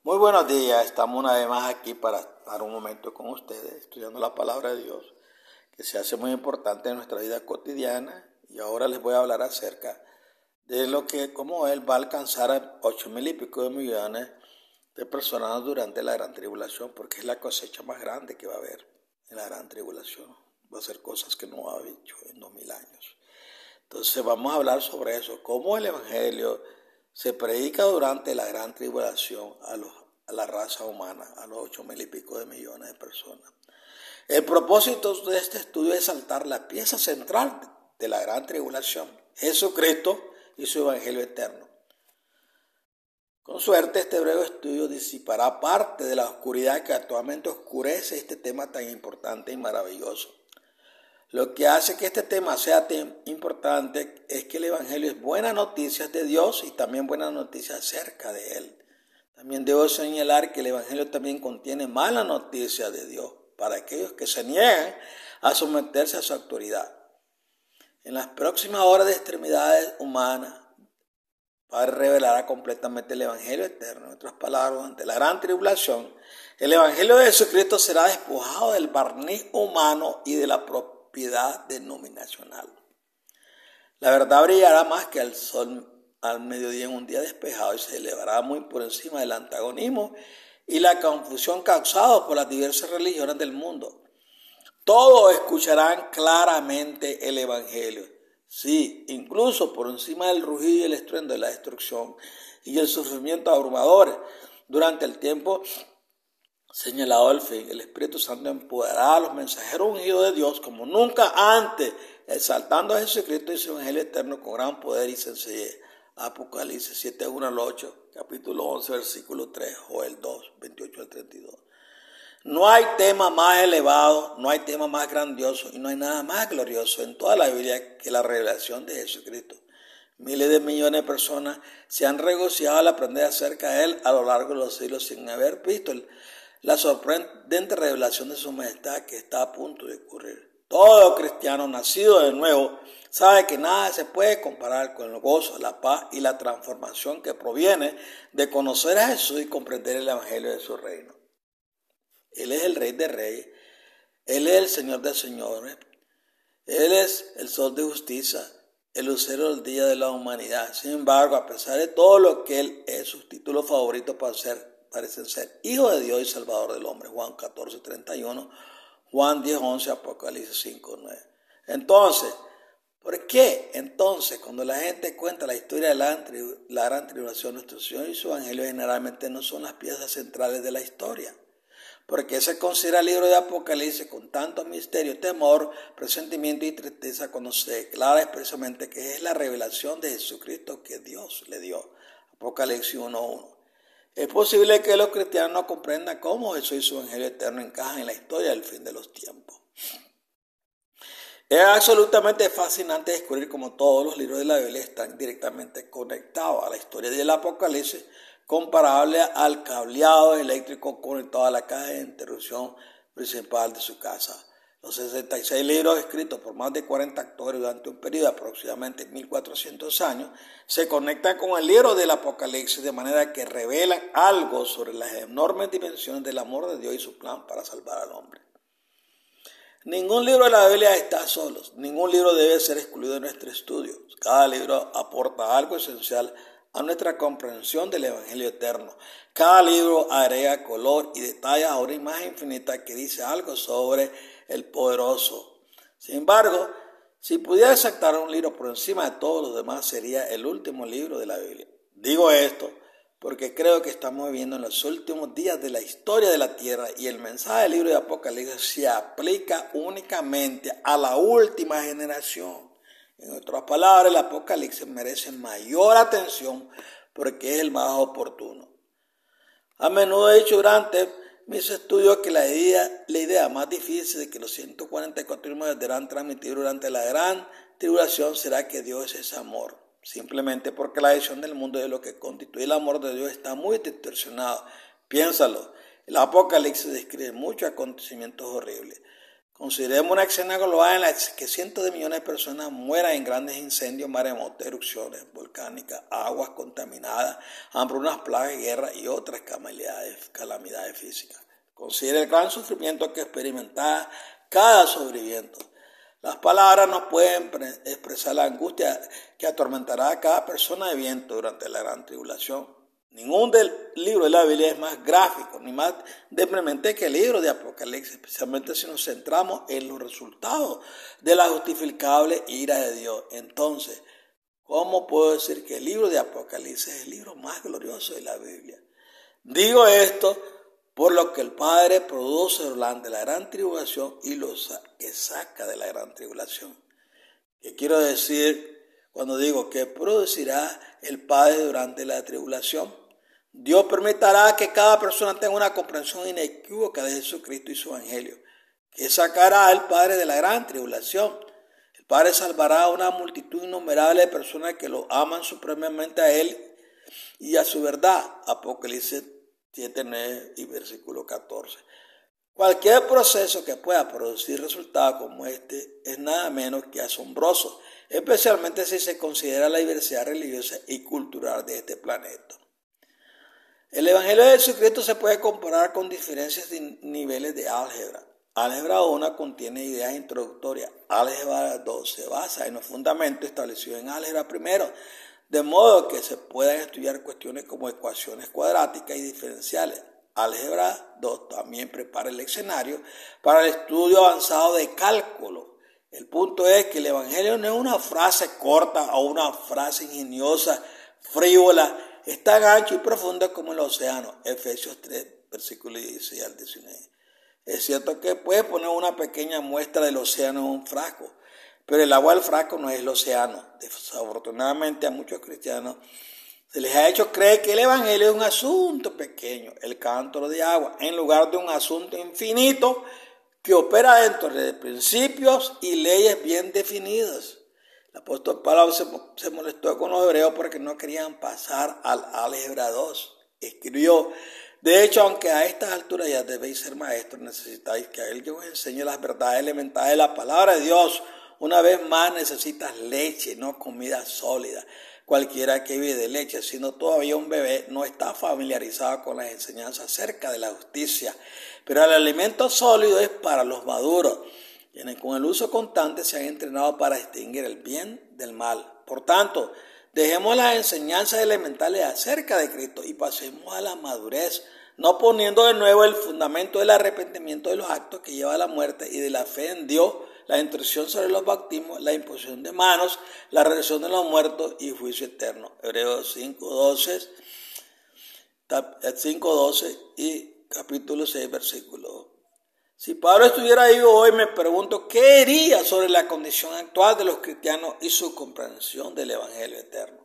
Muy buenos días, estamos una vez más aquí para estar un momento con ustedes, estudiando la palabra de Dios, que se hace muy importante en nuestra vida cotidiana. Y ahora les voy a hablar acerca de cómo Él va a alcanzar a 8,000 y pico de millones de personas durante la gran tribulación, porque es la cosecha más grande que va a haber en la gran tribulación. Va a ser cosas que no ha hecho en 2000 años. Entonces vamos a hablar sobre eso, cómo el Evangelio se predica durante la gran tribulación a la raza humana, a los 8,000 y pico de millones de personas. El propósito de este estudio es saltar la pieza central de la gran tribulación, Jesucristo y su Evangelio eterno. Con suerte, este breve estudio disipará parte de la oscuridad que actualmente oscurece este tema tan importante y maravilloso. Lo que hace que este tema sea tan importante es que el Evangelio es buenas noticias de Dios y también buenas noticias acerca de Él. También debo señalar que el Evangelio también contiene malas noticias de Dios para aquellos que se niegan a someterse a su autoridad. En las próximas horas de extremidades humanas, Padre revelará completamente el Evangelio eterno. En otras palabras, ante la gran tribulación, el Evangelio de Jesucristo será despojado del barniz humano y de la propiedad denominacional. La verdad brillará más que el sol al mediodía en un día despejado y se elevará muy por encima del antagonismo y la confusión causados por las diversas religiones del mundo. Todos escucharán claramente el Evangelio. Sí, incluso por encima del rugido y el estruendo de la destrucción y el sufrimiento abrumador durante el tiempo señalado del fin, el Espíritu Santo empoderará a los mensajeros ungidos de Dios como nunca antes, exaltando a Jesucristo y su Evangelio eterno con gran poder y sencillez. Apocalipsis 7:1 al 8, capítulo 11, versículo 3, Joel 2, 28 al 32. No hay tema más elevado, no hay tema más grandioso y no hay nada más glorioso en toda la Biblia que la revelación de Jesucristo. Miles de millones de personas se han regocijado al aprender acerca de Él a lo largo de los siglos sin haber visto la sorprendente revelación de su majestad que está a punto de ocurrir. Todo cristiano nacido de nuevo sabe que nada se puede comparar con el gozo, la paz y la transformación que proviene de conocer a Jesús y comprender el Evangelio de su reino. Él es el Rey de Reyes, Él es el Señor de Señores, Él es el Sol de Justicia, el lucero del día de la humanidad. Sin embargo, a pesar de todo lo que Él es, sus títulos favoritos parecen ser Hijo de Dios y Salvador del hombre. Juan 14:31, Juan 10:11, Apocalipsis 5:9. Entonces, ¿por qué? Entonces, cuando la gente cuenta la historia de la gran tribulación, nuestro Señor y su Evangelio generalmente no son las piezas centrales de la historia? Porque se considera el libro de Apocalipsis con tanto misterio, temor, presentimiento y tristeza cuando se declara expresamente que es la revelación de Jesucristo que Dios le dio. Apocalipsis 1:1. Es posible que los cristianos no comprendan cómo Jesús y su Evangelio eterno encajan en la historia del fin de los tiempos. Es absolutamente fascinante descubrir cómo todos los libros de la Biblia están directamente conectados a la historia del Apocalipsis, comparable al cableado eléctrico conectado a la caja de interrupción principal de su casa. Los 66 libros escritos por más de 40 autores durante un periodo de aproximadamente 1400 años se conectan con el libro del Apocalipsis de manera que revelan algo sobre las enormes dimensiones del amor de Dios y su plan para salvar al hombre. Ningún libro de la Biblia está solo, ningún libro debe ser excluido de nuestro estudio. Cada libro aporta algo esencial a nuestra comprensión del Evangelio eterno. Cada libro agrega color y detalla a una imagen infinita que dice algo sobre el poderoso. Sin embargo, si pudiera aceptar un libro por encima de todos los demás, sería el último libro de la Biblia. Digo esto porque creo que estamos viviendo en los últimos días de la historia de la tierra y el mensaje del libro de Apocalipsis se aplica únicamente a la última generación. En otras palabras, el Apocalipsis merece mayor atención porque es el más oportuno. A menudo he dicho durante mis estudios que la idea más difícil de que los 144 deberán transmitir durante la gran tribulación será que Dios es amor. Simplemente porque la visión del mundo de lo que constituye el amor de Dios está muy distorsionado. Piénsalo, el Apocalipsis describe muchos acontecimientos horribles, Consideremos una escena global en la que cientos de millones de personas mueran en grandes incendios, maremotos, erupciones volcánicas, aguas contaminadas, hambrunas, plagas, guerras y otras calamidades físicas. Considere el gran sufrimiento que experimenta cada sobreviviente. Las palabras no pueden expresar la angustia que atormentará a cada persona viviente durante la gran tribulación. Ningún libro de la Biblia es más gráfico ni más deprimente que el libro de Apocalipsis, especialmente si nos centramos en los resultados de la justificable ira de Dios. Entonces, ¿cómo puedo decir que el libro de Apocalipsis es el libro más glorioso de la Biblia? Digo esto por lo que el Padre produce durante la gran tribulación y lo que saca de la gran tribulación. ¿Qué quiero decir cuando digo que producirá el Padre durante la tribulación? Dios permitirá que cada persona tenga una comprensión inequívoca de Jesucristo y su evangelio, que sacará el Padre de la gran tribulación. El Padre salvará a una multitud innumerable de personas que lo aman supremamente a Él y a su verdad. Apocalipsis 7, 9 y versículo 14. Cualquier proceso que pueda producir resultados como este es nada menos que asombroso, especialmente si se considera la diversidad religiosa y cultural de este planeta. El Evangelio de Jesucristo se puede comparar con diferentes niveles de álgebra. Álgebra 1 contiene ideas introductorias. Álgebra 2 se basa en los fundamentos establecidos en álgebra 1, de modo que se puedan estudiar cuestiones como ecuaciones cuadráticas y diferenciales. Álgebra 2 también prepara el escenario para el estudio avanzado de cálculo. El punto es que el Evangelio no es una frase corta o una frase ingeniosa, frívola, es tan ancho y profundo como el océano. Efesios 3, versículos 16 al 19. Es cierto que puedes poner una pequeña muestra del océano en un frasco, pero el agua del frasco no es el océano. Desafortunadamente a muchos cristianos se les ha hecho creer que el Evangelio es un asunto pequeño, el cántaro de agua, en lugar de un asunto infinito que opera dentro de principios y leyes bien definidas. El apóstol Pablo se molestó con los hebreos porque no querían pasar al álgebra 2. Escribió: de hecho, aunque a estas alturas ya debéis ser maestros, necesitáis que alguien os enseñe las verdades elementales de la palabra de Dios. Una vez más necesitas leche, no comida sólida. Cualquiera que vive de leche, siendo todavía un bebé, no está familiarizado con las enseñanzas acerca de la justicia. Pero el alimento sólido es para los maduros, quienes con el uso constante se han entrenado para distinguir el bien del mal. Por tanto, dejemos las enseñanzas elementales acerca de Cristo y pasemos a la madurez, no poniendo de nuevo el fundamento del arrepentimiento de los actos que lleva a la muerte y de la fe en Dios, la instrucción sobre los bautismos, la imposición de manos, la resurrección de los muertos y juicio eterno. Hebreos 5:12 y capítulo 6, versículo 2. Si Pablo estuviera vivo hoy, me pregunto qué diría sobre la condición actual de los cristianos y su comprensión del Evangelio eterno.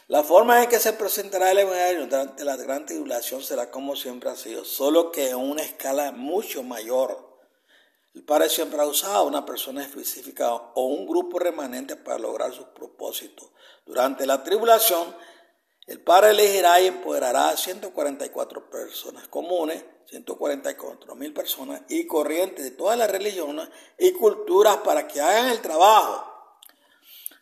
La forma en que se presentará el Evangelio durante la gran tribulación será como siempre ha sido, solo que en una escala mucho mayor. El Padre siempre ha usado a una persona específica o un grupo remanente para lograr sus propósitos. Durante la tribulación, el Padre elegirá y empoderará a 144 personas comunes, 144,000 personas y corrientes de todas las religiones y culturas para que hagan el trabajo.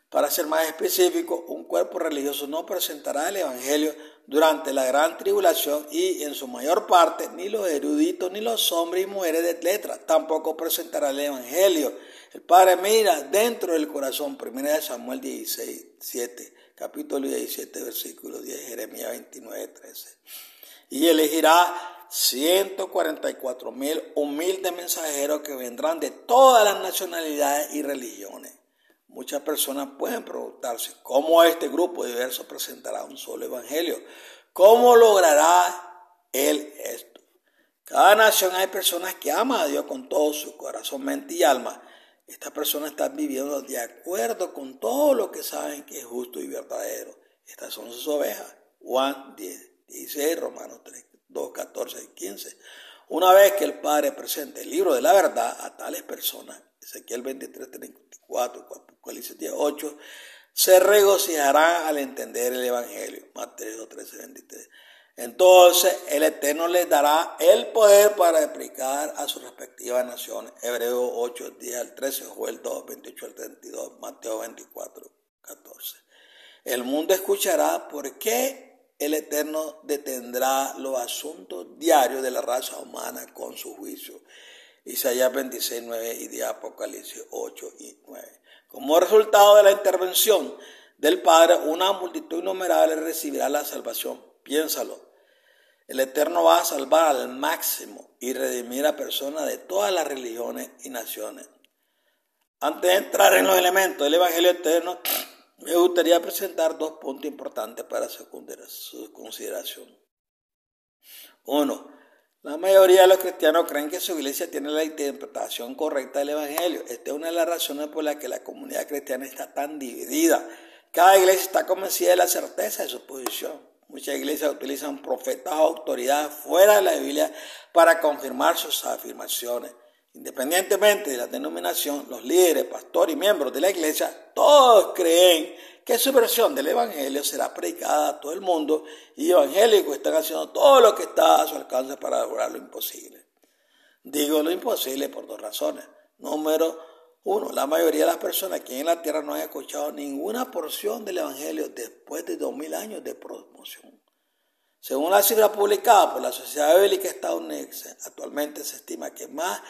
Para ser más específico, un cuerpo religioso no presentará el Evangelio durante la gran tribulación y en su mayor parte ni los eruditos ni los hombres y mujeres de letras tampoco presentarán el Evangelio. El Padre mira dentro del corazón. 1 Samuel 17, capítulo 17, versículo 10, Jeremías 29, 13. Y elegirá 144,000 humildes mensajeros que vendrán de todas las nacionalidades y religiones. Muchas personas pueden preguntarse cómo este grupo diverso presentará un solo evangelio. ¿Cómo logrará él esto? Cada nación hay personas que aman a Dios con todo su corazón, mente y alma. Estas personas están viviendo de acuerdo con todo lo que saben que es justo y verdadero. Estas son sus ovejas. Juan 10, 16, Romanos 3, 2, 14 y 15. Una vez que el Padre presente el libro de la verdad a tales personas, Ezequiel 23, 34, Apocalipsis 18, se regocijarán al entender el Evangelio. Mateo 13, 23. Entonces el Eterno les dará el poder para explicar a sus respectivas naciones. Hebreos 8, 10 al 13, Joel 2, 28 al 32, Mateo 24, 14. El mundo escuchará por qué el Eterno detendrá los asuntos diarios de la raza humana con su juicio. Isaías 26, 9 y de Apocalipsis 8 y 9. Como resultado de la intervención del Padre, una multitud innumerable recibirá la salvación. Piénsalo. El Eterno va a salvar al máximo y redimir a personas de todas las religiones y naciones. Antes de entrar en los elementos del Evangelio Eterno, me gustaría presentar dos puntos importantes para su consideración. Uno, la mayoría de los cristianos creen que su iglesia tiene la interpretación correcta del Evangelio. Esta es una de las razones por las que la comunidad cristiana está tan dividida. Cada iglesia está convencida de la certeza de su posición. Muchas iglesias utilizan profetas o autoridades fuera de la Biblia para confirmar sus afirmaciones. Independientemente de la denominación, los líderes, pastores y miembros de la iglesia, todos creen que su versión del Evangelio será predicada a todo el mundo y evangélicos están haciendo todo lo que está a su alcance para lograr lo imposible. Digo lo imposible por dos razones. Número uno, la mayoría de las personas aquí en la tierra no han escuchado ninguna porción del Evangelio después de 2000 años de promoción. Según la cifra publicada por la Sociedad Bíblica Estadounidense, actualmente se estima que más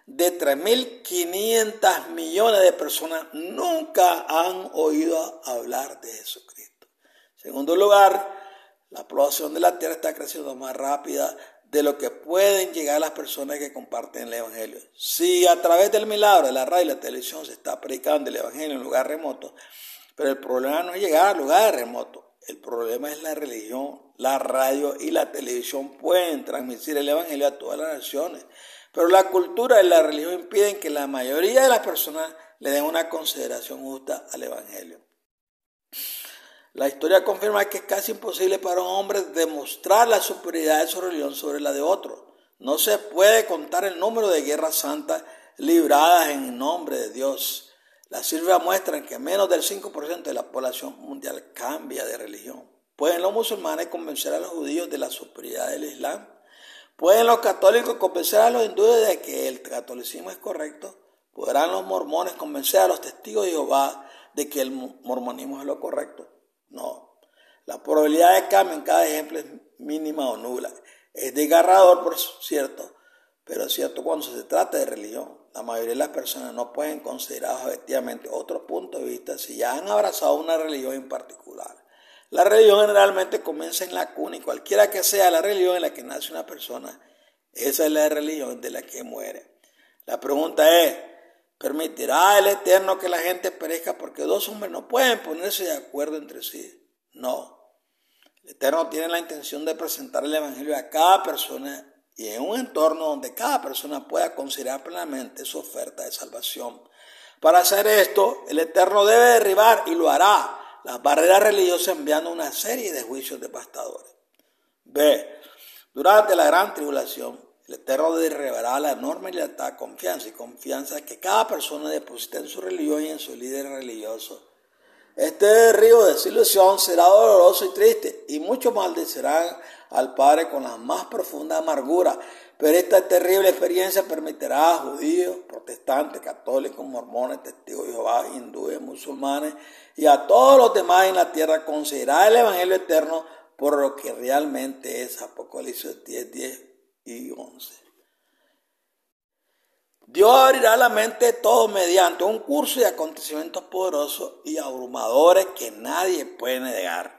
de 3.500 millones de personas nunca han oído hablar de Jesucristo. En segundo lugar, la población de la tierra está creciendo más rápida de lo que pueden llegar las personas que comparten el Evangelio. Si a través del milagro de la radio y la televisión se está predicando el Evangelio en lugar remoto, pero el problema no es llegar a lugares remotos, el problema es la religión. La radio y la televisión pueden transmitir el Evangelio a todas las naciones, pero la cultura y la religión impiden que la mayoría de las personas le den una consideración justa al Evangelio. La historia confirma que es casi imposible para un hombre demostrar la superioridad de su religión sobre la de otro. No se puede contar el número de guerras santas libradas en nombre de Dios. Las cifras muestran que menos del 5% de la población mundial cambia de religión. ¿Pueden los musulmanes convencer a los judíos de la superioridad del Islam? ¿Pueden los católicos convencer a los hindúes de que el catolicismo es correcto? ¿Podrán los mormones convencer a los testigos de Jehová de que el mormonismo es lo correcto? No. La probabilidad de cambio en cada ejemplo es mínima o nula. Es desgarrador, por cierto, pero es cierto cuando se trata de religión. La mayoría de las personas no pueden considerar objetivamente otro punto de vista si ya han abrazado una religión en particular. La religión generalmente comienza en la cuna y cualquiera que sea la religión en la que nace una persona, esa es la religión de la que muere. La pregunta es, ¿permitirá el Eterno que la gente perezca porque dos hombres no pueden ponerse de acuerdo entre sí? No. El Eterno tiene la intención de presentar el Evangelio a cada persona y en un entorno donde cada persona pueda considerar plenamente su oferta de salvación. Para hacer esto, el Eterno debe derribar, y lo hará, las barreras religiosas enviando una serie de juicios devastadores. B. Durante la gran tribulación, el Eterno derribará la enorme lealtad, confianza que cada persona deposita en su religión y en su líder religioso. Este derribo de desilusión será doloroso y triste, y muchos maldecirán al Padre con la más profunda amargura. Pero esta terrible experiencia permitirá a judíos, protestantes, católicos, mormones, testigos de Jehová, hindúes, musulmanes y a todos los demás en la tierra considerar el Evangelio eterno por lo que realmente es. Apocalipsis 10, 10 y 11. Dios abrirá la mente de todos mediante un curso de acontecimientos poderosos y abrumadores que nadie puede negar.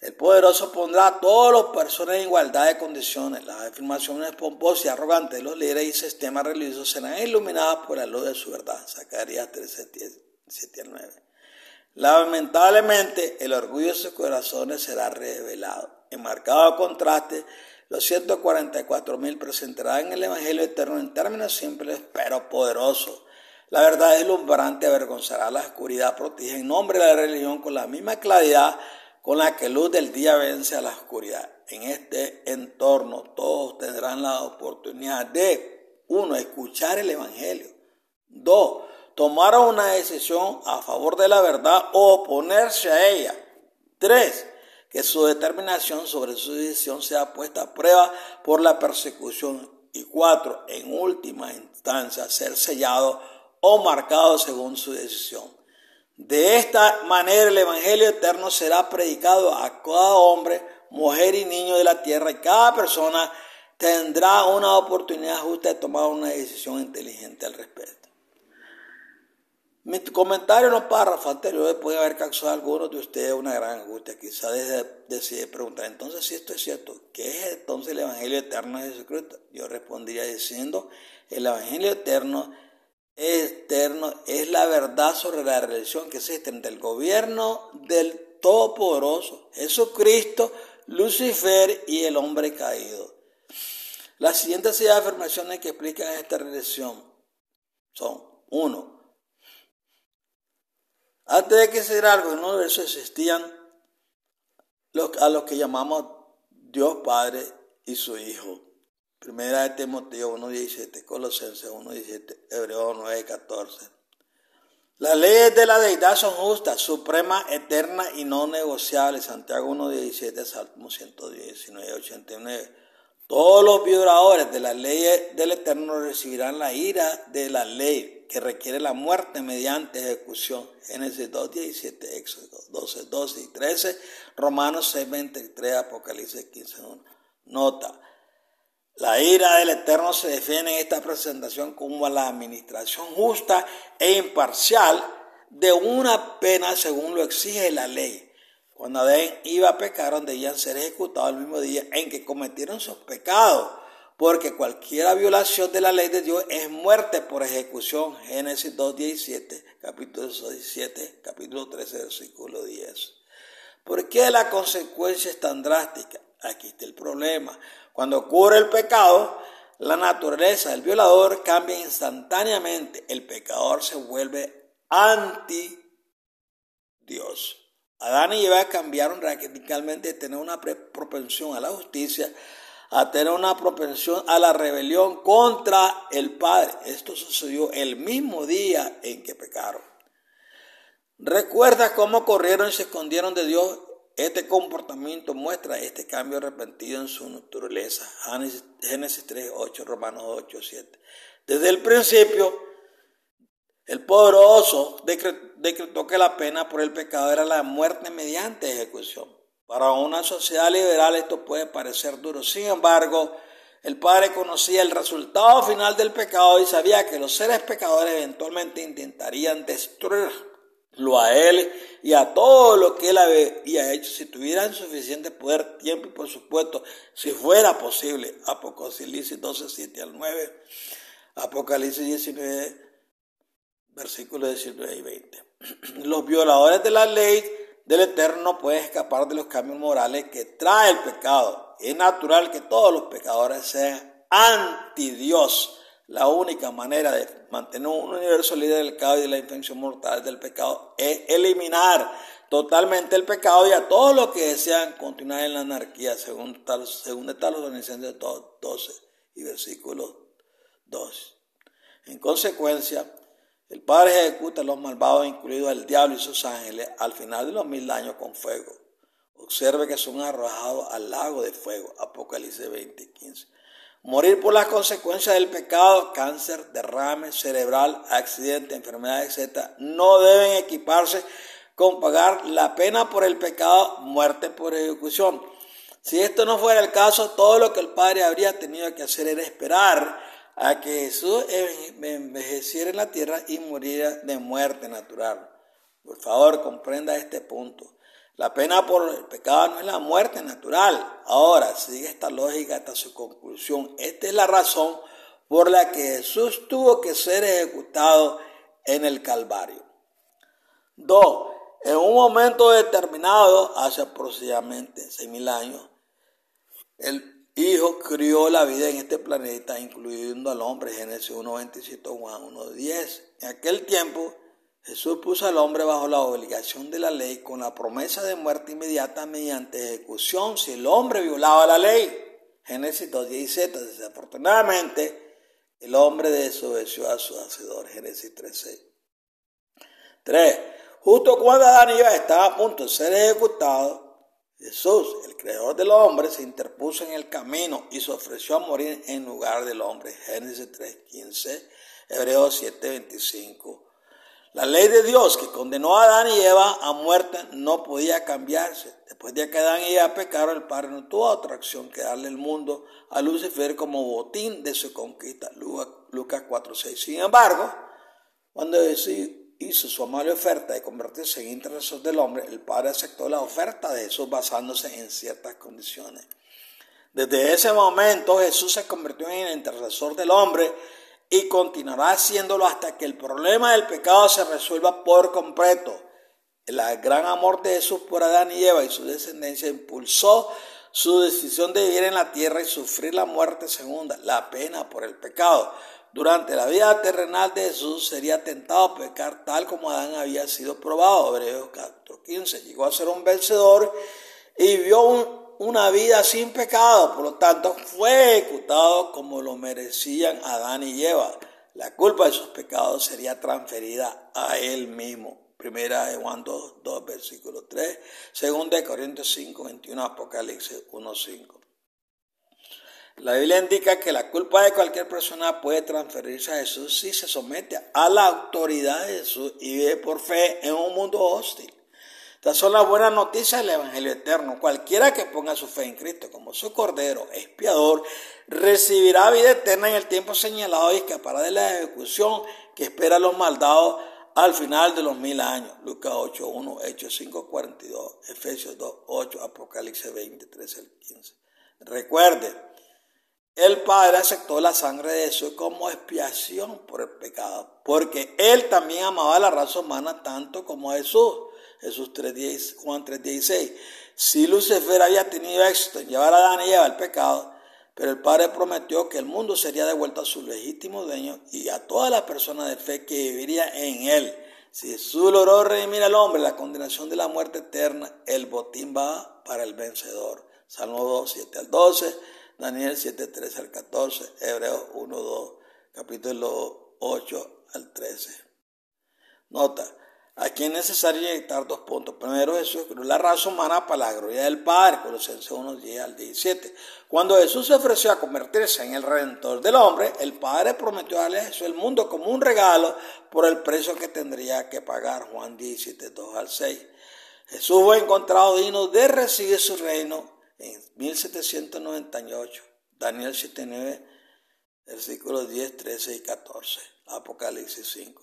El poderoso pondrá a todas las personas en igualdad de condiciones. Las afirmaciones pomposas y arrogantes de los líderes y sistemas religiosos serán iluminadas por la luz de su verdad. Zacarías 13, 7 al 9. Lamentablemente, el orgullo de sus corazones será revelado. En marcado contraste, los 144,000 presentarán el Evangelio eterno en términos simples pero poderosos. La verdad deslumbrante avergonzará la oscuridad, protege en nombre de la religión con la misma claridad con la que luz del día vence a la oscuridad. En este entorno todos tendrán la oportunidad de 1. Escuchar el Evangelio. 2. Tomar una decisión a favor de la verdad o oponerse a ella. 3. que su determinación sobre su decisión sea puesta a prueba por la persecución. Y 4, en última instancia, ser sellado o marcado según su decisión. De esta manera el Evangelio eterno será predicado a cada hombre, mujer y niño de la tierra, y cada persona tendrá una oportunidad justa de tomar una decisión inteligente al respecto. Mi comentario en los párrafos anteriores puede haber causado a algunos de ustedes una gran angustia. Quizás decide preguntar, entonces, si esto es cierto, ¿qué es entonces el Evangelio eterno de Jesucristo? Yo respondería diciendo, el Evangelio eterno es la verdad sobre la relación que existe entre el gobierno del Todopoderoso, Jesucristo, Lucifer y el hombre caído. Las siguientes 6 afirmaciones que explican esta relación son: 1. Antes de que se diera algo en el universo existían a los que llamamos Dios Padre y su Hijo. Primera de Timoteo 1:17, Colosenses 1:17, Hebreos 9:14. Las leyes de la deidad son justas, supremas, eternas y no negociables. Santiago 1:17, Salmo 119:89. Todos los violadores de las leyes del Eterno recibirán la ira de la ley que requiere la muerte mediante ejecución. Génesis 2:17, Éxodo 12:12 y 13, Romanos 6:23, Apocalipsis 15:1. Nota: la ira del Eterno se define en esta presentación como la administración justa e imparcial de una pena según lo exige la ley. Cuando Adán iba a pecar, debían ser ejecutados el mismo día en que cometieron sus pecados, porque cualquier violación de la ley de Dios es muerte por ejecución. Génesis 2:17, capítulo 17, capítulo 13, versículo 10. ¿Por qué la consecuencia es tan drástica? Aquí está el problema. Cuando ocurre el pecado, la naturaleza del violador cambia instantáneamente. El pecador se vuelve anti Dios. Adán y Eva cambiaron radicalmente de tener una propensión a la justicia a tener una propensión a la rebelión contra el Padre. Esto sucedió el mismo día en que pecaron. ¿Recuerdas cómo corrieron y se escondieron de Dios? Este comportamiento muestra este cambio repentino en su naturaleza. Génesis 3:8, Romanos 8:7. Desde el principio, el poderoso decretó que la pena por el pecado era la muerte mediante ejecución. Para una sociedad liberal esto puede parecer duro. Sin embargo, el Padre conocía el resultado final del pecado y sabía que los seres pecadores eventualmente intentarían destruirlo a él y a todo lo que él había hecho si tuvieran suficiente poder, tiempo y por supuesto, si fuera posible. Apocalipsis 12:7 al 9, Apocalipsis 19, versículos 19 y 20. Los violadores de la ley del Eterno no pueden escapar de los cambios morales que trae el pecado. Es natural que todos los pecadores sean anti Dios. La única manera de mantener un universo libre del pecado y de la infección mortal del pecado es eliminar totalmente el pecado y a todos los que desean continuar en la anarquía, según Tesalonicenses 2:12 y versículo 2. En consecuencia, el Padre ejecuta a los malvados, incluidos el diablo y sus ángeles, al final de los 1000 años con fuego. Observe que son arrojados al lago de fuego. Apocalipsis 20:15. Morir por las consecuencias del pecado, cáncer, derrame cerebral, accidente, enfermedad, etc., no deben equiparse con pagar la pena por el pecado, muerte por ejecución. Si esto no fuera el caso, todo lo que el Padre habría tenido que hacer era esperar a que Jesús envejeciera en la tierra y muriera de muerte natural. Por favor, comprenda este punto. La pena por el pecado no es la muerte natural. Ahora, sigue esta lógica hasta su conclusión. Esta es la razón por la que Jesús tuvo que ser ejecutado en el Calvario. 2. En un momento determinado, hace aproximadamente 6000 años, el Hijo crió la vida en este planeta, incluyendo al hombre. Génesis 1:27, Juan 1:10. En aquel tiempo, Jesús puso al hombre bajo la obligación de la ley con la promesa de muerte inmediata mediante ejecución si el hombre violaba la ley. Génesis 2:17. Desafortunadamente, el hombre desobedeció a su hacedor. Génesis 3:6. 3. Justo cuando Adán y Eva estaban a punto de ser ejecutados, Jesús, el creador del hombre, se interpuso en el camino y se ofreció a morir en lugar del hombre. Génesis 3:15, Hebreos 7:25. La ley de Dios que condenó a Adán y Eva a muerte no podía cambiarse. Después de que Adán y Eva pecaron, el Padre no tuvo otra acción que darle el mundo a Lucifer como botín de su conquista. Lucas 4:6. Sin embargo, cuando Jesús hizo su amable oferta de convertirse en intercesor del hombre, el Padre aceptó la oferta de Jesús basándose en ciertas condiciones. Desde ese momento Jesús se convirtió en el intercesor del hombre y continuará haciéndolo hasta que el problema del pecado se resuelva por completo. El gran amor de Jesús por Adán y Eva y su descendencia impulsó su decisión de vivir en la tierra y sufrir la muerte segunda, la pena por el pecado. Durante la vida terrenal de Jesús sería tentado a pecar tal como Adán había sido probado. Hebreos 4:15. Llegó a ser un vencedor y vivió una vida sin pecado. Por lo tanto, fue ejecutado como lo merecían Adán y Eva. La culpa de sus pecados sería transferida a él mismo. Primera de Juan 2, versículo 3. Segunda de Corintios 5:21. Apocalipsis 1:5. La Biblia indica que la culpa de cualquier persona puede transferirse a Jesús si se somete a la autoridad de Jesús y vive por fe en un mundo hostil. Estas son las buenas noticias del Evangelio eterno. Cualquiera que ponga su fe en Cristo como su Cordero expiador recibirá vida eterna en el tiempo señalado y escapará de la ejecución que espera a los maldados al final de los 1000 años. Lucas 8:1, Hechos 5:42, Efesios 2:8, Apocalipsis 20:13-15. Recuerde, el Padre aceptó la sangre de Jesús como expiación por el pecado, porque Él también amaba a la raza humana tanto como a Jesús. Juan 3:16. Si Lucifer había tenido éxito en llevar a Adán y Eva al pecado, pero el Padre prometió que el mundo sería devuelto a su legítimo dueño y a todas las personas de fe que vivirían en Él. Si Jesús logró redimir al hombre la condenación de la muerte eterna, el botín va para el vencedor. Salmo 2:7-12. Daniel 7:13-14, Hebreos 1:2, capítulo 8-13. Nota, aquí es necesario inyectar 2 puntos. Primero, Jesús creó la raza humana para la gloria del Padre, Colosenses 1:10-17. Cuando Jesús se ofreció a convertirse en el Redentor del hombre, el Padre prometió darle a Jesús el mundo como un regalo por el precio que tendría que pagar, Juan 17:2-6. Jesús fue encontrado digno de recibir su reino en 1798, Daniel 7:9, versículos 10, 13 y 14, Apocalipsis 5.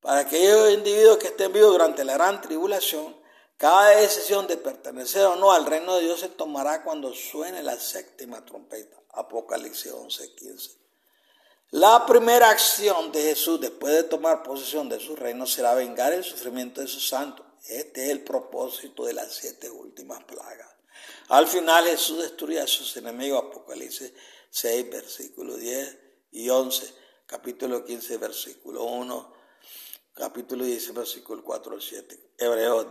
Para aquellos individuos que estén vivos durante la gran tribulación, cada decisión de pertenecer o no al reino de Dios se tomará cuando suene la séptima trompeta, Apocalipsis 11:15. La primera acción de Jesús después de tomar posesión de su reino será vengar el sufrimiento de sus santos. Este es el propósito de las 7 últimas plagas. Al final Jesús destruye a sus enemigos, Apocalipsis 6, versículo 10 y 11, capítulo 15, versículo 1, capítulo 10, versículo 4 al 7, Hebreos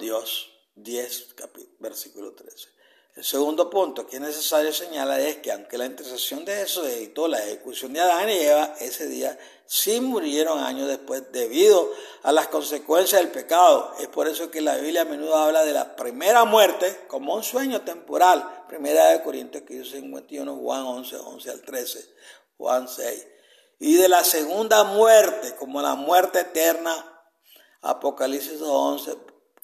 10, versículo 13. El segundo punto que es necesario señalar es que aunque la intercesión de Jesús evitó la ejecución de Adán y Eva, ese día sí murieron años después debido a las consecuencias del pecado. Es por eso que la Biblia a menudo habla de la primera muerte como un sueño temporal. Primera de Corintios 15:51, Juan 11:11-13, Juan 6. Y de la segunda muerte como la muerte eterna, Apocalipsis 2:11,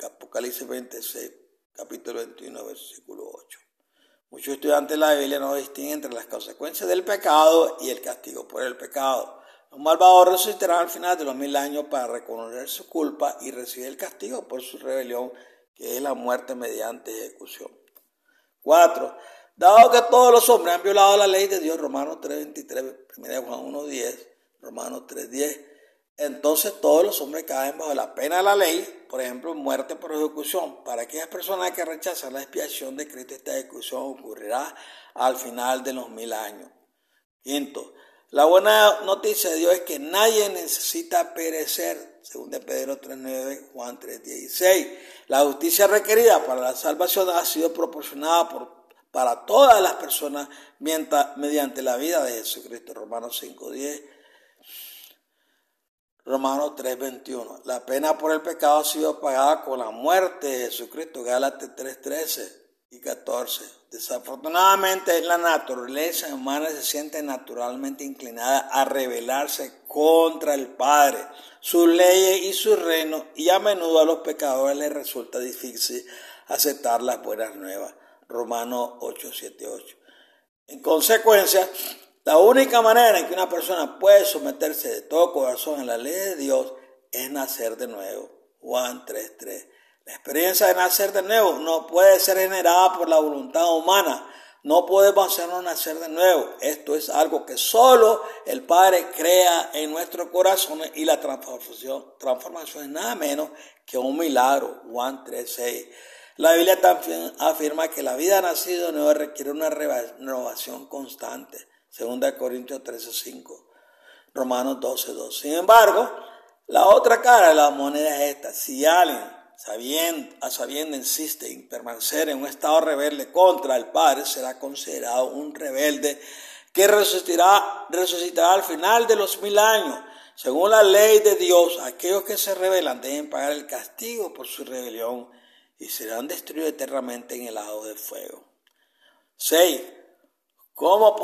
Apocalipsis 26. Capítulo 21, versículo 8. Muchos estudiantes de la Biblia no distinguen entre las consecuencias del pecado y el castigo por el pecado. Los malvados resucitarán al final de los 1000 años para reconocer su culpa y recibir el castigo por su rebelión, que es la muerte mediante ejecución. 4. Dado que todos los hombres han violado la ley de Dios, Romanos 3:23, 1 Juan 1:10, Romanos 3:10, entonces todos los hombres caen bajo la pena de la ley, por ejemplo, muerte por ejecución. Para aquellas personas que rechazan la expiación de Cristo, esta ejecución ocurrirá al final de los 1000 años. 5. La buena noticia de Dios es que nadie necesita perecer, según de Pedro 3:9, Juan 3:16. La justicia requerida para la salvación ha sido proporcionada para todas las personas mediante la vida de Jesucristo, Romanos 5:10. Romanos 3:21. La pena por el pecado ha sido pagada con la muerte de Jesucristo, Gálatas 3:13. y 14. Desafortunadamente, la naturaleza humana se siente naturalmente inclinada a rebelarse contra el Padre, sus leyes y su reino, y a menudo a los pecadores les resulta difícil aceptar las buenas nuevas. Romanos 8, 7, 8. En consecuencia, la única manera en que una persona puede someterse de todo corazón a la ley de Dios es nacer de nuevo. Juan 3, 3. La experiencia de nacer de nuevo no puede ser generada por la voluntad humana. No podemos hacernos nacer de nuevo. Esto es algo que solo el Padre crea en nuestros corazones, y la transformación es nada menos que un milagro. Juan 3, 6. La Biblia también afirma que la vida nacida de nuevo requiere una renovación constante. 2 Corintios 13, 5. Romanos 12, 2. Sin embargo, la otra cara de la moneda es esta. Si alguien a sabienda insiste en permanecer en un estado rebelde contra el Padre, será considerado un rebelde que resucitará al final de los 1000 años. Según la ley de Dios, aquellos que se rebelan deben pagar el castigo por su rebelión y serán destruidos eternamente en el lago de fuego. 6. ¿Cómo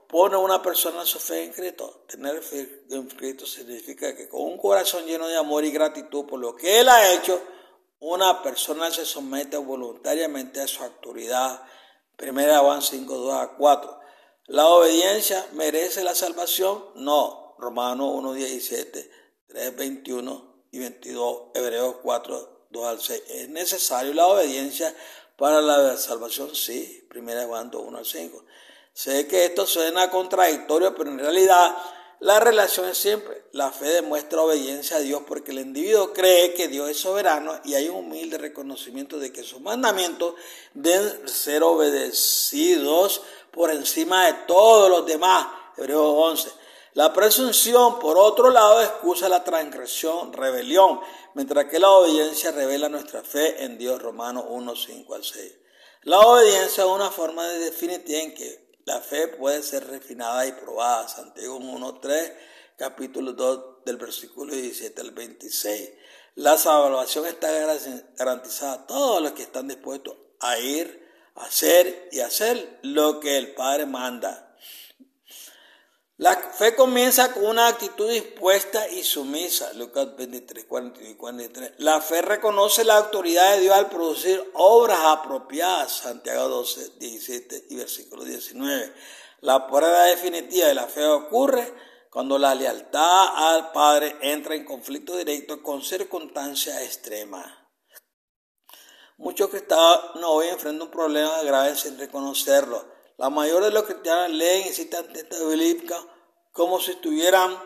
pone una persona su fe en Cristo? Tener fe en Cristo significa que con un corazón lleno de amor y gratitud por lo que Él ha hecho, una persona se somete voluntariamente a su autoridad. 1 Juan 5, 2 a 4. ¿La obediencia merece la salvación? No. Romanos 1, 17, 3, 21 y 22. Hebreos 4, 2 al 6. ¿Es necesario la obediencia para la salvación? Sí. 1 Juan 2, 1 al 5. Sé que esto suena contradictorio, pero en realidad la relación es simple. La fe demuestra obediencia a Dios porque el individuo cree que Dios es soberano y hay un humilde reconocimiento de que sus mandamientos deben ser obedecidos por encima de todos los demás. Hebreos 11. La presunción, por otro lado, excusa la transgresión, rebelión, mientras que la obediencia revela nuestra fe en Dios. Romanos 1, 5 al 6. La obediencia es una forma de definitiva en que la fe puede ser refinada y probada. Santiago 1:3, capítulo 2, del versículo 17 al 26. La salvación está garantizada a todos los que están dispuestos a ir, a hacer y hacer lo que el Padre manda. La fe comienza con una actitud dispuesta y sumisa. Lucas 23, 42 y 43. La fe reconoce la autoridad de Dios al producir obras apropiadas. Santiago 12, 17 y versículo 19. La prueba definitiva de la fe ocurre cuando la lealtad al Padre entra en conflicto directo con circunstancias extremas. Muchos cristianos hoy enfrentan un problema grave sin reconocerlo. La mayoría de los cristianos leen y citan textos bíblicos como si estuvieran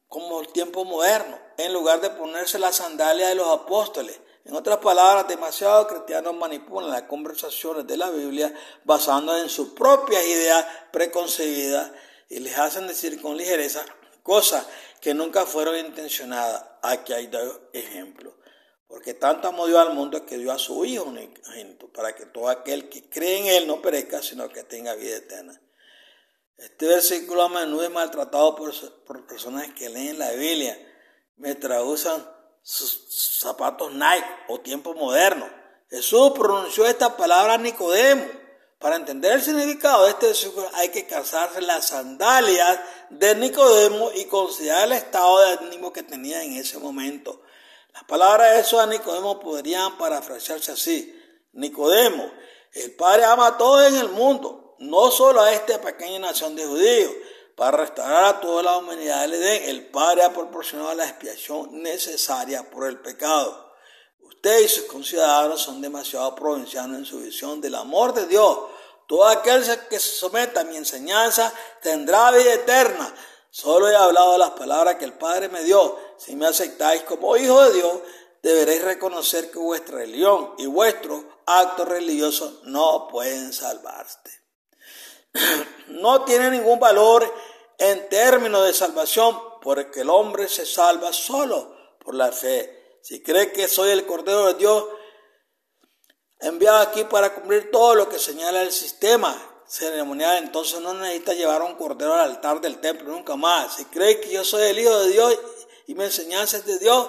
como el tiempo moderno, en lugar de ponerse las sandalias de los apóstoles. En otras palabras, demasiados cristianos manipulan las conversaciones de la Biblia basándose en sus propias ideas preconcebidas y les hacen decir con ligereza cosas que nunca fueron intencionadas. Aquí hay dos ejemplos. Porque tanto amó Dios al mundo que dio a su Hijo unigénito, para que todo aquel que cree en Él no perezca, sino que tenga vida eterna. Este versículo a menudo es maltratado por personas que leen la Biblia mientras usan sus zapatos Nike o tiempo moderno. Jesús pronunció esta palabra a Nicodemo. Para entender el significado de este versículo hay que calzarse las sandalias de Nicodemo y considerar el estado de ánimo que tenía en ese momento. Las palabras de Jesús a Nicodemo podrían parafrasearse así. Nicodemo, el Padre ama a todos en el mundo, no solo a esta pequeña nación de judíos. Para restaurar a toda la humanidad del Edén, el Padre ha proporcionado la expiación necesaria por el pecado. Usted y sus conciudadanos son demasiado provincianos en su visión del amor de Dios. Todo aquel que se someta a mi enseñanza tendrá vida eterna. Solo he hablado de las palabras que el Padre me dio. Si me aceptáis como hijo de Dios, deberéis reconocer que vuestra religión y vuestros actos religiosos no pueden salvarte. No tiene ningún valor en términos de salvación, porque el hombre se salva solo por la fe. Si cree que soy el Cordero de Dios, enviado aquí para cumplir todo lo que señala el sistema ceremonial, entonces no necesita llevar un cordero al altar del templo nunca más. Si cree que yo soy el Hijo de Dios y mi enseñanza es de Dios,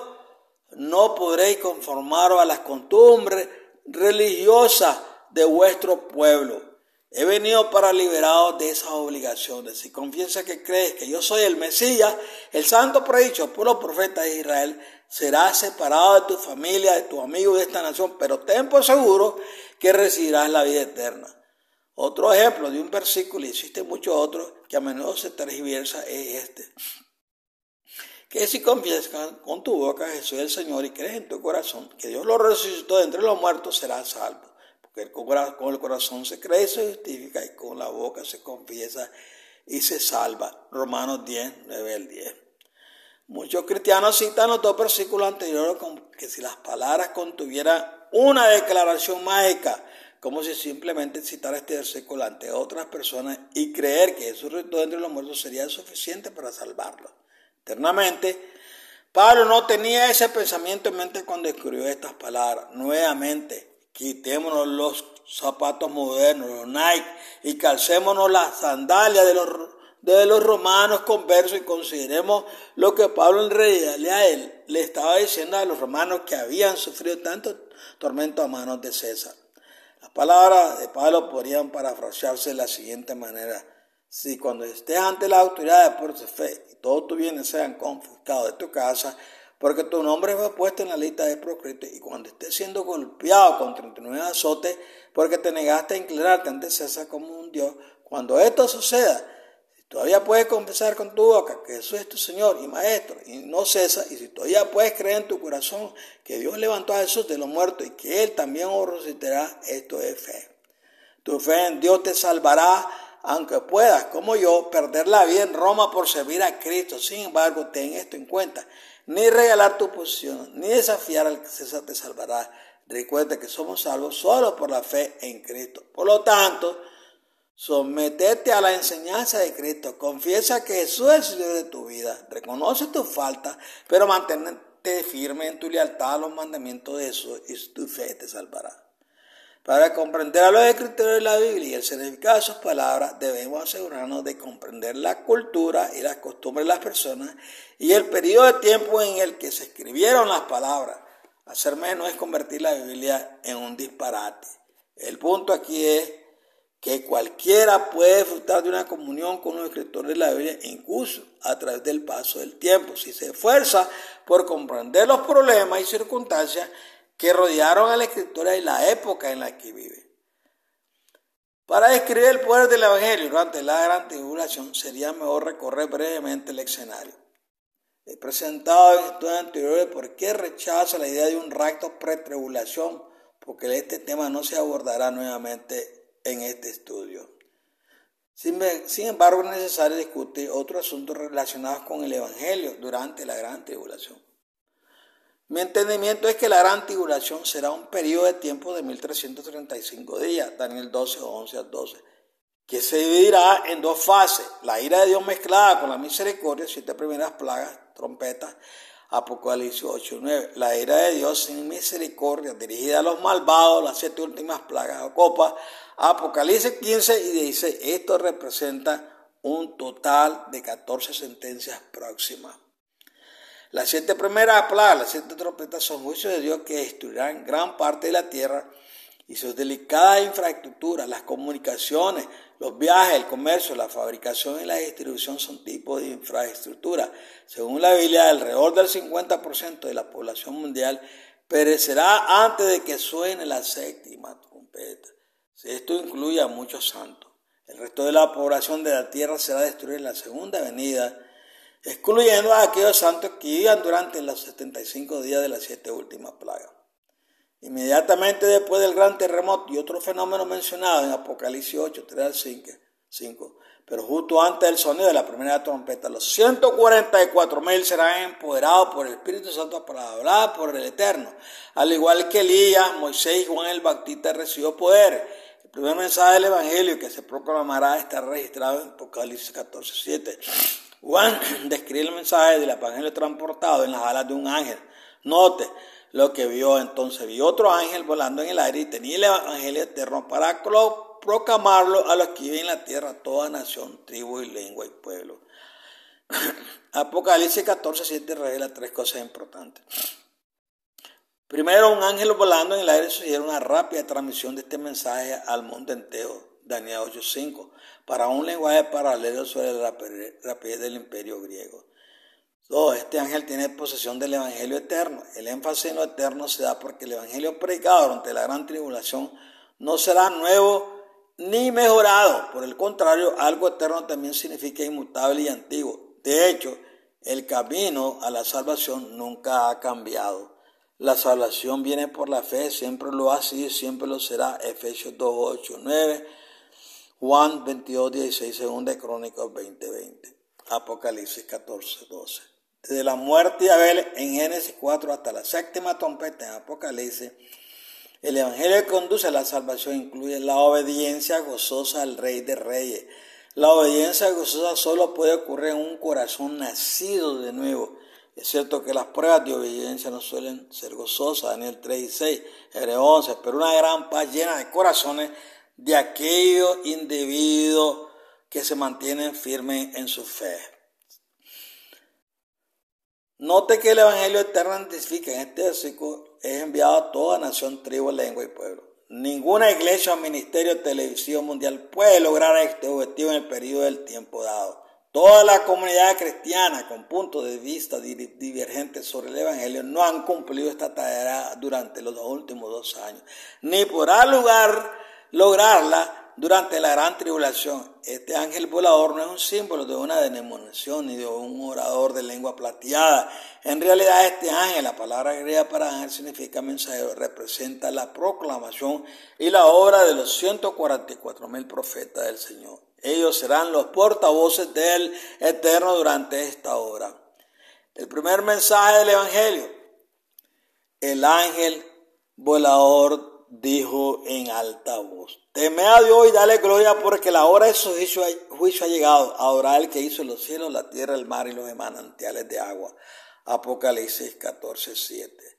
no podréis conformaros a las costumbres religiosas de vuestro pueblo. He venido para liberaros de esas obligaciones. Si confiesas que crees que yo soy el Mesías, el santo predicho por los profetas de Israel, serás separado de tu familia, de tus amigos de esta nación, pero ten por seguro que recibirás la vida eterna. Otro ejemplo de un versículo, y existen muchos otros que a menudo se tergiversa, es este: que si confiesas con tu boca que Jesús es el Señor y crees en tu corazón que Dios lo resucitó de entre los muertos, serás salvo. Porque con el corazón se cree y se justifica, y con la boca se confiesa y se salva. Romanos 10, 9 al 10. Muchos cristianos citan los dos versículos anteriores como que si las palabras contuvieran una declaración mágica, como si simplemente citara este versículo ante otras personas y creer que Jesús resucitó de entre los muertos sería suficiente para salvarlos eternamente. Pablo no tenía ese pensamiento en mente cuando escribió estas palabras. Nuevamente, quitémonos los zapatos modernos, los Nike, y calcémonos las sandalias de los romanos conversos, y consideremos lo que Pablo en realidad le estaba diciendo a los romanos que habían sufrido tanto tormento a manos de César. Las palabras de Pablo podrían parafrasearse de la siguiente manera: si cuando estés ante las autoridades por tu fe y todos tus bienes sean confiscados de tu casa, porque tu nombre fue puesto en la lista de proscritos, y cuando estés siendo golpeado con 39 azotes, porque te negaste a inclinarte ante César como un Dios, cuando esto suceda, si todavía puedes confesar con tu boca que Jesús es tu Señor y Maestro, y no César, y si todavía puedes creer en tu corazón que Dios levantó a Jesús de los muertos y que Él también os resucitará, esto es fe. Tu fe en Dios te salvará, aunque puedas, como yo, perder la vida en Roma por servir a Cristo. Sin embargo, ten esto en cuenta: ni regalar tu posición, ni desafiar al César te salvará. Recuerda que somos salvos solo por la fe en Cristo. Por lo tanto, sométete a la enseñanza de Cristo. Confiesa que Jesús es el Señor de tu vida. Reconoce tus faltas, pero mantente firme en tu lealtad a los mandamientos de Jesús, y tu fe te salvará. Para comprender a los escritores de la Biblia y el significado de sus palabras, debemos asegurarnos de comprender la cultura y las costumbres de las personas y el periodo de tiempo en el que se escribieron las palabras. Hacer menos es convertir la Biblia en un disparate. El punto aquí es que cualquiera puede disfrutar de una comunión con los escritores de la Biblia, incluso a través del paso del tiempo, si se esfuerza por comprender los problemas y circunstancias que rodearon a la escritura y la época en la que vive. Para describir el poder del Evangelio durante la Gran Tribulación, sería mejor recorrer brevemente el escenario. He presentado en estudios anteriores por qué rechazo la idea de un rapto pre-tribulación, porque este tema no se abordará nuevamente en este estudio. Sin embargo, es necesario discutir otros asuntos relacionados con el Evangelio durante la Gran Tribulación. Mi entendimiento es que la Gran Tribulación será un periodo de tiempo de 1335 días, Daniel 12, 11 al 12, que se dividirá en dos fases: la ira de Dios mezclada con la misericordia, 7 primeras plagas, trompetas, Apocalipsis 8, 9. La ira de Dios sin misericordia, dirigida a los malvados, las 7 últimas plagas o copas, Apocalipsis 15 y 16. Esto representa un total de 14 sentencias próximas. Las 7 primeras plagas, las 7 trompetas, son juicios de Dios que destruirán gran parte de la tierra y sus delicadas infraestructuras. Las comunicaciones, los viajes, el comercio, la fabricación y la distribución son tipos de infraestructura. Según la Biblia, alrededor del 50% de la población mundial perecerá antes de que suene la 7ª trompeta. Esto incluye a muchos santos. El resto de la población de la tierra será destruida en la segunda venida, excluyendo a aquellos santos que vivan durante los 75 días de las 7 últimas plagas. Inmediatamente después del gran terremoto y otro fenómeno mencionado en Apocalipsis 8, 3 al 5, pero justo antes del sonido de la primera trompeta, los 144,000 serán empoderados por el Espíritu Santo para hablar por el Eterno. Al igual que Elías, Moisés y Juan el Bautista recibió poder. El primer mensaje del Evangelio que se proclamará está registrado en Apocalipsis 14, 7. Juan describe el mensaje del Evangelio transportado en las alas de un ángel. Note lo que vio. Entonces vio otro ángel volando en el aire y tenía el Evangelio eterno para proclamarlo a los que viven en la tierra, toda nación, tribu y lengua y pueblo. Apocalipsis 14, 7 revela 3 cosas importantes. Primero, un ángel volando en el aire sugiere una rápida transmisión de este mensaje al mundo entero, Daniel 8:5, para un lenguaje paralelo sobre la rapidez del imperio griego. 2. Este ángel tiene posesión del evangelio eterno. El énfasis en lo eterno se da porque el evangelio predicado durante la gran tribulación no será nuevo ni mejorado. Por el contrario, algo eterno también significa inmutable y antiguo. De hecho, el camino a la salvación nunca ha cambiado. La salvación viene por la fe, siempre lo ha sido y siempre lo será. Efesios 2:8-9, Juan 22:16, 2 de Crónicas 20:20, Apocalipsis 14:12. Desde la muerte de Abel en Génesis 4 hasta la séptima trompeta en Apocalipsis, el evangelio que conduce a la salvación incluye la obediencia gozosa al Rey de Reyes. La obediencia gozosa solo puede ocurrir en un corazón nacido de nuevo. Es cierto que las pruebas de obediencia no suelen ser gozosas, Daniel 3:6, Hebreos 11, pero una gran paz llena de corazones de aquellos individuos que se mantienen firmes en su fe. Note que el evangelio eterno identifica en este versículo es enviado a toda nación, tribu, lengua y pueblo. Ninguna iglesia o ministerio televisivo mundial puede lograr este objetivo en el periodo del tiempo dado. Toda la comunidad cristiana con puntos de vista divergentes sobre el evangelio no han cumplido esta tarea durante los últimos 2 años, ni podrá lograrla durante la gran tribulación. Este ángel volador no es un símbolo de una denominación ni de un orador de lengua plateada. En realidad este ángel, la palabra griega para ángel significa mensajero, representa la proclamación y la obra de los 144,000 profetas del Señor. Ellos serán los portavoces del Eterno durante esta obra. El primer mensaje del evangelio: el ángel volador dijo en alta voz: temed a Dios y dale gloria, porque la hora de su juicio ha llegado. Adorad al que hizo los cielos, la tierra, el mar y los manantiales de agua. Apocalipsis 14:7.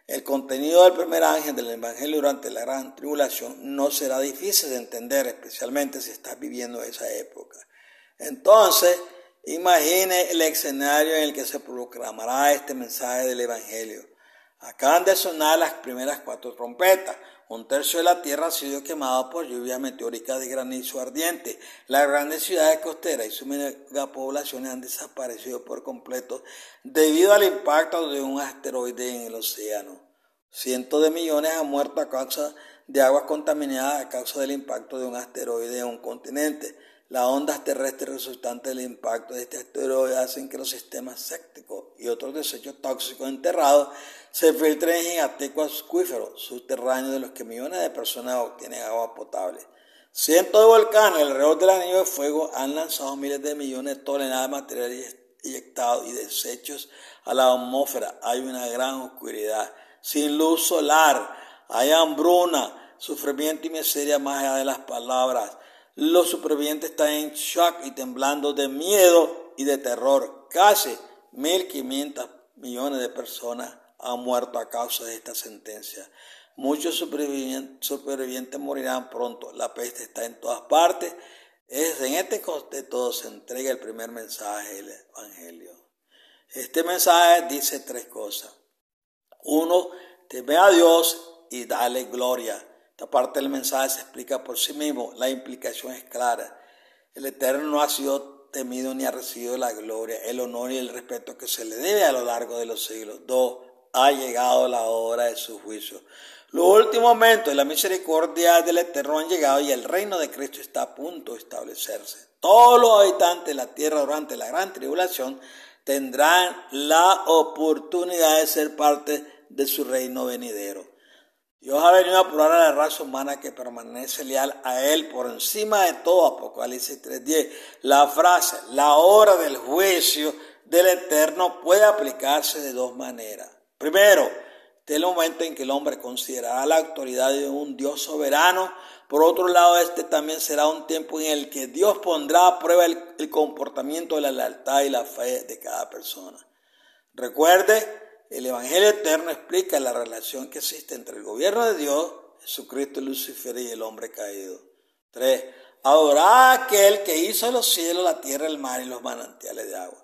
El contenido del primer ángel del evangelio durante la gran tribulación no será difícil de entender, especialmente si estás viviendo esa época. Entonces, imagine el escenario en el que se proclamará este mensaje del evangelio. Acaban de sonar las primeras 4 trompetas. 1/3 de la tierra ha sido quemado por lluvias meteóricas de granizo ardiente. Las grandes ciudades costeras y sus megapoblaciones han desaparecido por completo debido al impacto de un asteroide en el océano. Cientos de millones han muerto a causa de aguas contaminadas a causa del impacto de un asteroide en un continente. Las ondas terrestres resultantes del impacto de este asteroide hacen que los sistemas sépticos y otros desechos tóxicos enterrados se filtren en gigantescos acuíferos subterráneos de los que millones de personas obtienen agua potable. Cientos de volcanes alrededor del anillo de fuego han lanzado miles de millones de toneladas de material inyectado y desechos a la atmósfera. Hay una gran oscuridad, sin luz solar, hay hambruna, sufrimiento y miseria más allá de las palabras. Los supervivientes están en shock y temblando de miedo y de terror. Casi 1.500 millones de personas han muerto a causa de esta sentencia. Muchos supervivientes morirán pronto. La peste está en todas partes. En este contexto se entrega el primer mensaje del evangelio. Este mensaje dice 3 cosas. 1, teme a Dios y dale gloria. Esta parte del mensaje se explica por sí mismo. La implicación es clara. El Eterno no ha sido temido ni ha recibido la gloria, el honor y el respeto que se le debe a lo largo de los siglos. 2, ha llegado la hora de su juicio. Los últimos momentos de la misericordia del Eterno han llegado y el reino de Cristo está a punto de establecerse. Todos los habitantes de la tierra durante la gran tribulación tendrán la oportunidad de ser parte de su reino venidero. Dios ha venido a apurar a la raza humana que permanece leal a Él por encima de todo. Apocalipsis 3:10. La frase, la hora del juicio del Eterno, puede aplicarse de 2 maneras. Primero, este es el momento en que el hombre considerará la autoridad de un Dios soberano. Por otro lado, este también será un tiempo en el que Dios pondrá a prueba el comportamiento, la lealtad y la fe de cada persona. Recuerde, el evangelio eterno explica la relación que existe entre el gobierno de Dios, Jesucristo, Lucifer y el hombre caído. 3. Adorar a aquel que hizo los cielos, la tierra, el mar y los manantiales de agua.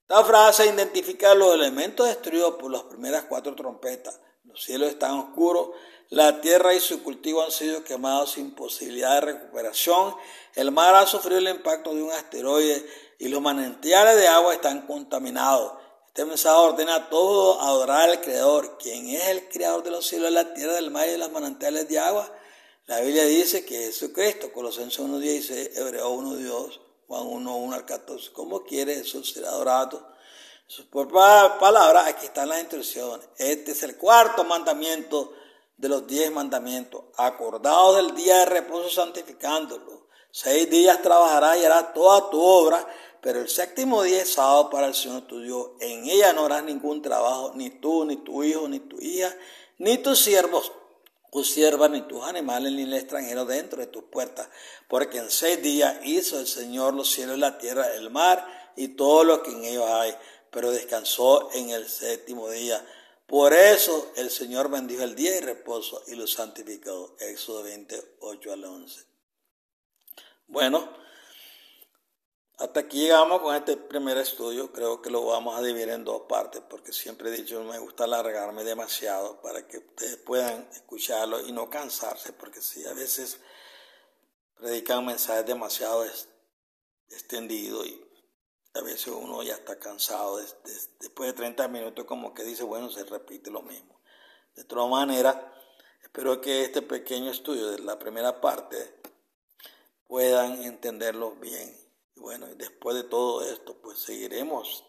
Esta frase identifica los elementos destruidos por las primeras 4 trompetas. Los cielos están oscuros, la tierra y su cultivo han sido quemados sin posibilidad de recuperación, el mar ha sufrido el impacto de un asteroide y los manantiales de agua están contaminados. Este mensaje ordena a todos a adorar al Creador, quien es el Creador de los cielos, de la tierra, del mar y de los manantiales de agua. La Biblia dice que Jesucristo, Colosenses 1:16, Hebreos 1:2, Juan 1:1 al 14. ¿Cómo quiere Jesús ser adorado? Por palabras, aquí están las instrucciones. Este es el cuarto mandamiento de los 10 mandamientos. Acordaos del día de reposo santificándolo. 6 días trabajarás y harás toda tu obra, pero el séptimo día es sábado para el Señor tu Dios. En ella no harás ningún trabajo, ni tú, ni tu hijo, ni tu hija, ni tus siervos, tus siervas, ni tus animales, ni el extranjero dentro de tus puertas. Porque en 6 días hizo el Señor los cielos, la tierra, el mar y todo lo que en ellos hay, pero descansó en el séptimo día. Por eso el Señor bendijo el día de reposo y lo santificó. Éxodo 28 al 11. Bueno, hasta aquí llegamos con este primer estudio. Creo que lo vamos a dividir en 2 partes, porque siempre he dicho, no me gusta alargarme demasiado para que ustedes puedan escucharlo y no cansarse, porque sí, a veces predican mensajes demasiado extendidos y a veces uno ya está cansado. Después de 30 minutos como que dice, bueno, se repite lo mismo. De todas maneras, espero que este pequeño estudio de la primera parte puedan entenderlo bien. Y bueno, después de todo esto, pues seguiremos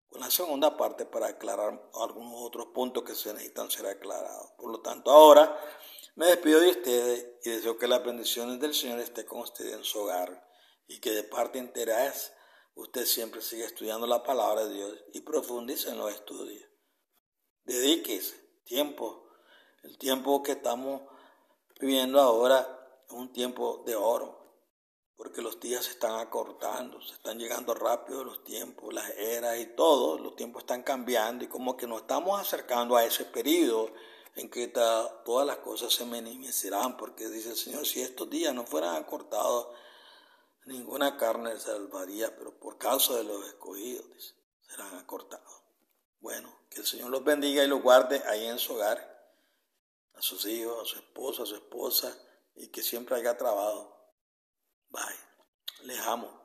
con la segunda parte para aclarar algunos otros puntos que se necesitan ser aclarados. Por lo tanto, ahora me despido de ustedes y deseo que las bendiciones del Señor estén con ustedes en su hogar y que de parte entera usted siempre siga estudiando la palabra de Dios y profundice en los estudios. Dedíquese tiempo. El tiempo que estamos viviendo ahora es un tiempo de oro, porque los días se están acortando, se están llegando rápido los tiempos, las eras y todo, los tiempos están cambiando y como que nos estamos acercando a ese periodo en que todas las cosas se minimizarán, porque dice el Señor, si estos días no fueran acortados, ninguna carne salvaría, pero por causa de los escogidos, dice, serán acortados. Bueno, que el Señor los bendiga y los guarde ahí en su hogar, a sus hijos, a su esposa, y que siempre haya trabajo. Bye. Les amo.